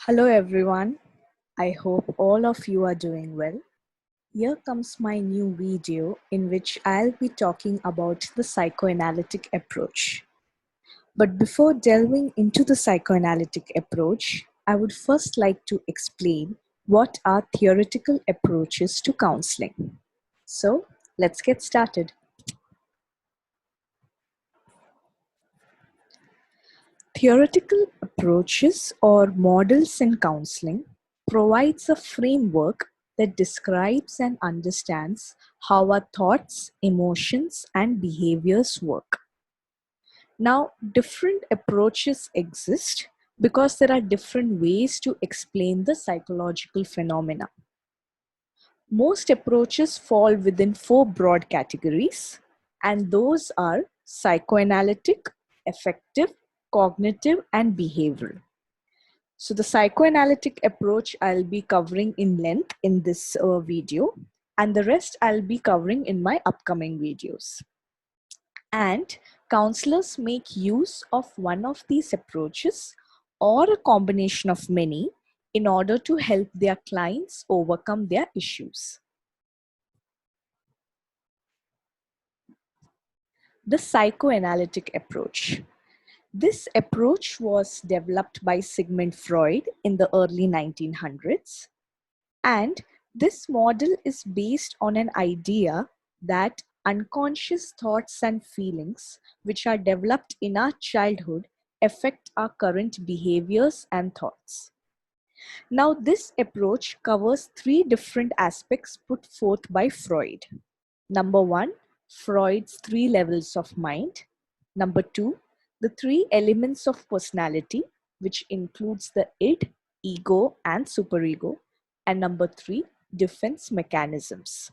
Hello everyone, I hope all of you are doing well. Here comes my new video in which I'll be talking about the psychoanalytic approach. But before delving into the psychoanalytic approach, I would first like to explain what are theoretical approaches to counseling. So, let's get started. Theoretical approaches or models in counseling provides a framework that describes and understands how our thoughts, emotions, and behaviors work. Now, different approaches exist because there are different ways to explain the psychological phenomena. Most approaches fall within four broad categories, and those are psychoanalytic, affective, cognitive, and behavioral. So the psychoanalytic approach I'll be covering in length in this video, and the rest I'll be covering in my upcoming videos. And counselors make use of one of these approaches or a combination of many in order to help their clients overcome their issues. The psychoanalytic approach. This approach was developed by Sigmund Freud in the early 1900s. And this model is based on an idea that unconscious thoughts and feelings, which are developed in our childhood, affect our current behaviors and thoughts. Now, this approach covers three different aspects put forth by Freud. Number one, Freud's three levels of mind. Number two, the three elements of personality, which includes the id, ego, and superego. And number three, defense mechanisms.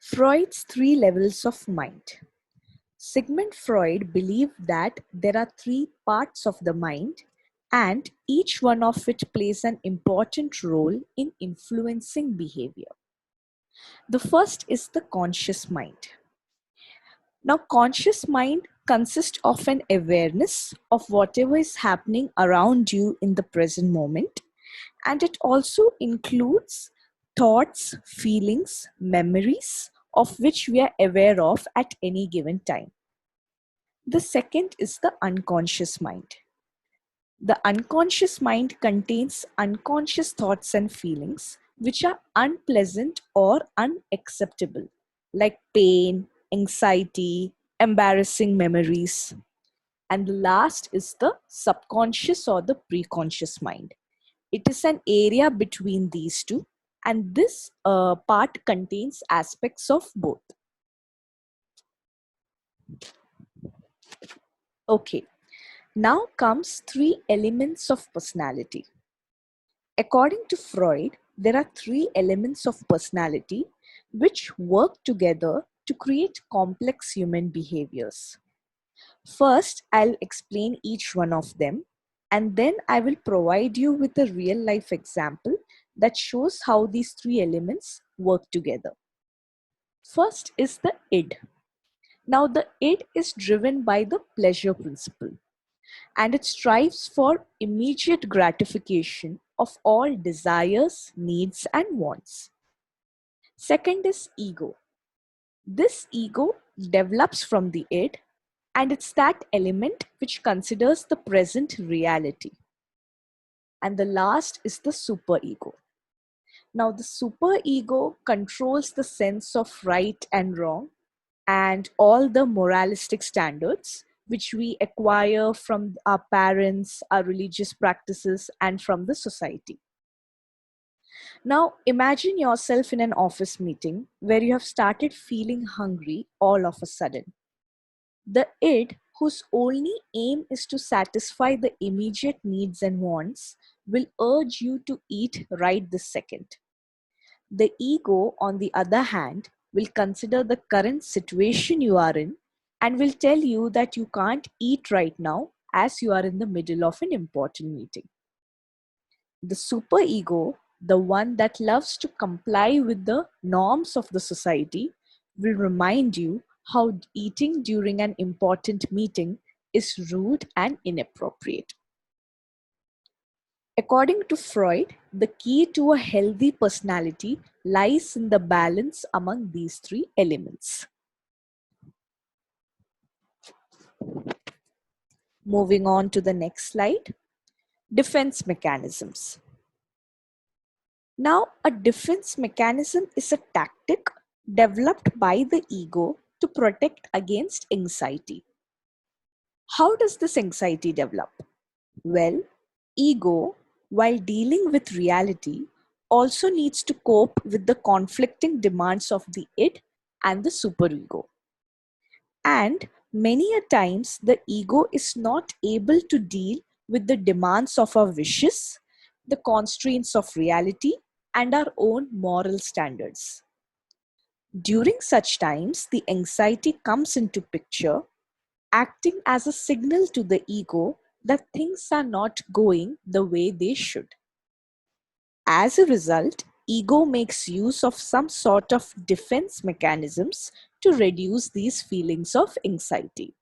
Freud's three levels of mind. Sigmund Freud believed that there are three parts of the mind, and each one of it plays an important role in influencing behavior. The first is the conscious mind. Now, conscious mind consists of an awareness of whatever is happening around you in the present moment, and it also includes thoughts, feelings, memories of which we are aware of at any given time. The second is the unconscious mind. The unconscious mind contains unconscious thoughts and feelings which are unpleasant or unacceptable, like pain, anxiety, embarrassing memories. And the last is the subconscious or the preconscious mind. It is an area between these two, and this part contains aspects of both. Okay, now comes three elements of personality. According to Freud, there are three elements of personality which work together to create complex human behaviors. First, I'll explain each one of them, and then I will provide you with a real life example that shows how these three elements work together. First is the id. Now, the id is driven by the pleasure principle, and it strives for immediate gratification of all desires, needs, and wants. Second is ego. This ego develops from the id, and it's that element which considers the present reality. And the last is the superego. Now, the superego controls the sense of right and wrong and all the moralistic standards which we acquire from our parents, our religious practices, and from the society. Now, imagine yourself in an office meeting where you have started feeling hungry all of a sudden. The id, whose only aim is to satisfy the immediate needs and wants, will urge you to eat right this second. The ego, on the other hand, will consider the current situation you are in and will tell you that you can't eat right now as you are in the middle of an important meeting. The superego, the one that loves to comply with the norms of the society, will remind you how eating during an important meeting is rude and inappropriate. According to Freud, the key to a healthy personality lies in the balance among these three elements. Moving on to the next slide, defense mechanisms. Now, a defense mechanism is a tactic developed by the ego to protect against anxiety. How does this anxiety develop? Well, ego, while dealing with reality, also needs to cope with the conflicting demands of the id and the superego. And many a times the ego is not able to deal with the demands of our wishes, the constraints of reality, and our own moral standards. During such times, the anxiety comes into picture, acting as a signal to the ego that things are not going the way they should. As a result, ego makes use of some sort of defense mechanisms to reduce these feelings of anxiety.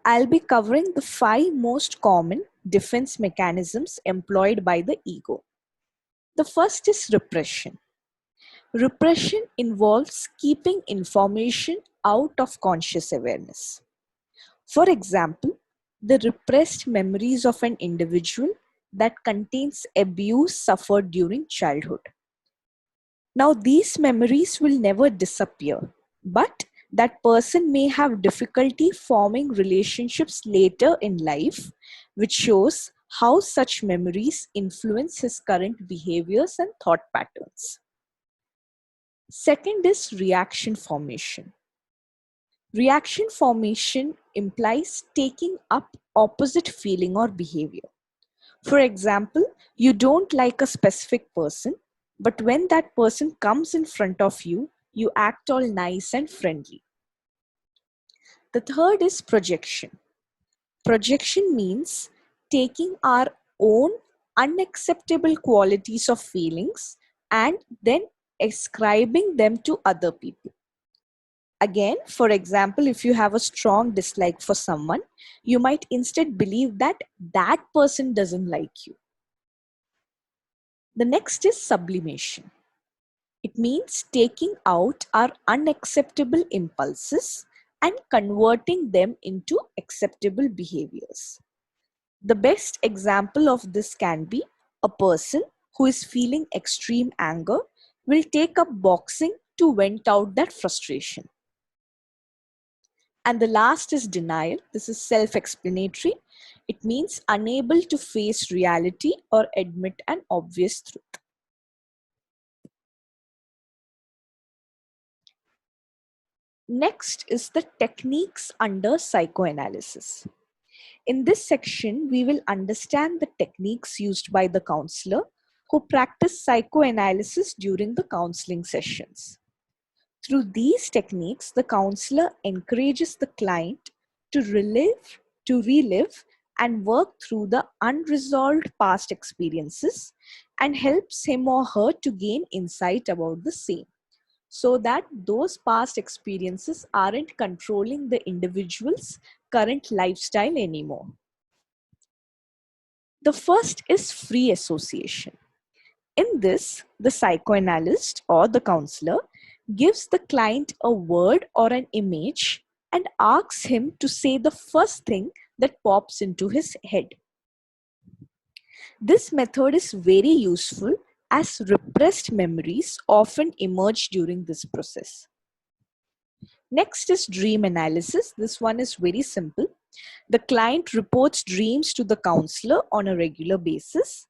I'll be covering the 5 most common defense mechanisms employed by the ego. The first is repression. Repression involves keeping information out of conscious awareness. For example, the repressed memories of an individual that contains abuse suffered during childhood. Now, these memories will never disappear, but that person may have difficulty forming relationships later in life, which shows how such memories influence his current behaviors and thought patterns. Second is reaction formation. Reaction formation implies taking up opposite feeling or behavior. For example, you don't like a specific person, but when that person comes in front of you, you act all nice and friendly. The third is projection. Projection means taking our own unacceptable qualities of feelings and then ascribing them to other people. Again, for example, if you have a strong dislike for someone, you might instead believe that that person doesn't like you. The next is sublimation. It means taking out our unacceptable impulses and converting them into acceptable behaviors. The best example of this can be a person who is feeling extreme anger will take up boxing to vent out that frustration. And the last is denial. This is self-explanatory. It means unable to face reality or admit an obvious truth. Next is the techniques under psychoanalysis. In this section, we will understand the techniques used by the counselor who practice psychoanalysis during the counseling sessions. Through these techniques, the counselor encourages the client to relive, and work through the unresolved past experiences and helps him or her to gain insight about the same, so that those past experiences aren't controlling the individual's current lifestyle anymore. The first is free association. In this, the psychoanalyst or the counselor gives the client a word or an image and asks him to say the first thing that pops into his head. This method is very useful as repressed memories often emerge during this process. Next is dream analysis. This one is very simple. The client reports dreams to the counselor on a regular basis,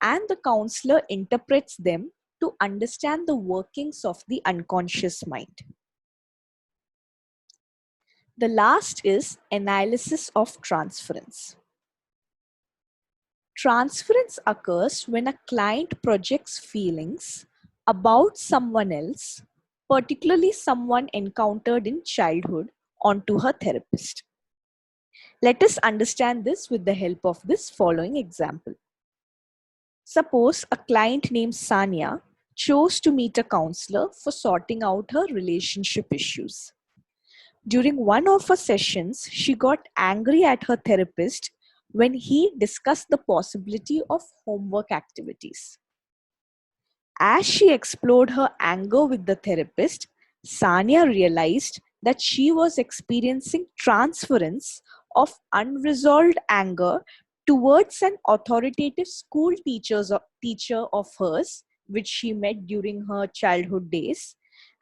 and the counselor interprets them to understand the workings of the unconscious mind. The last is analysis of transference. Transference occurs when a client projects feelings about someone else, particularly someone encountered in childhood, onto her therapist. Let us understand this with the help of this following example. Suppose a client named Sanya chose to meet a counselor for sorting out her relationship issues. During one of her sessions, she got angry at her therapist when he discussed the possibility of homework activities. As she explored her anger with the therapist, Sanya realized that she was experiencing transference of unresolved anger towards an authoritative teacher of hers, which she met during her childhood days.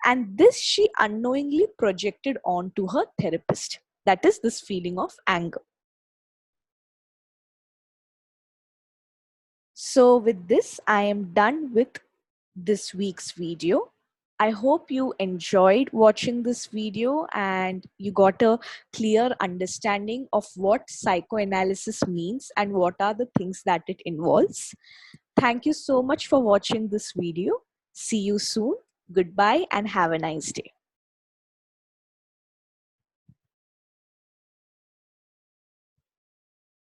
And this she unknowingly projected onto her therapist. That is this feeling of anger. So, with this, I am done with this week's video. I hope you enjoyed watching this video and you got a clear understanding of what psychoanalysis means and what are the things that it involves. Thank you so much for watching this video. See you soon. Goodbye and have a nice day.